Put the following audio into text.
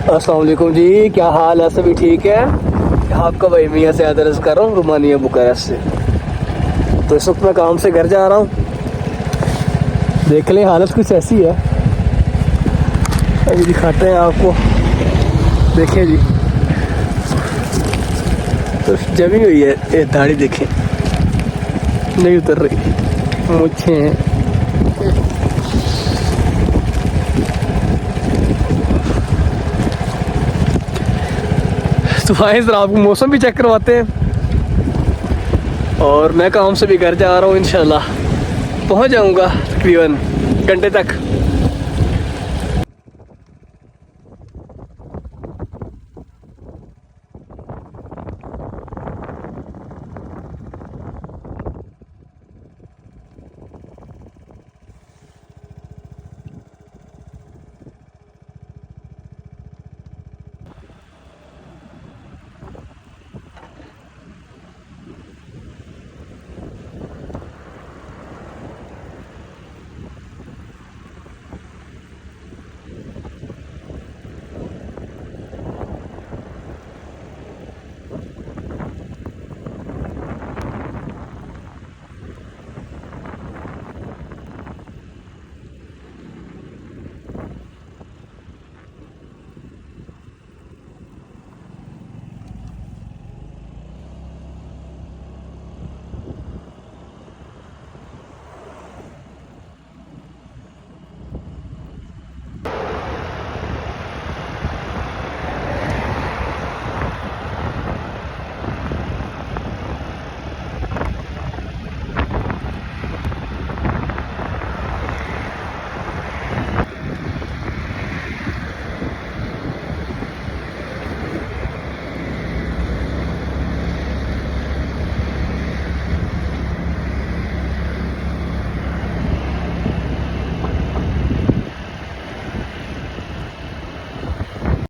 अस्सलाम वालेकुम जी, क्या हाल है? सभी ठीक है? आपका भाई मियाँ से अर्ज कर रहा हूँ, रोमानिया बुखारेस्ट से। तो इस वक्त मैं काम से घर जा रहा हूँ। देख लें, हालत कुछ ऐसी है, अभी दिखाते हैं आपको। देखें जी, तो जमी हुई है ये दाढ़ी, देखें नहीं उतर रही, मुझे हैं। तो आए जरा आपको मौसम भी चेक करवाते हैं। और मैं काम से भी घर जा रहा हूँ, इंशाल्लाह पहुँच जाऊँगा तकरीबन घंटे तक।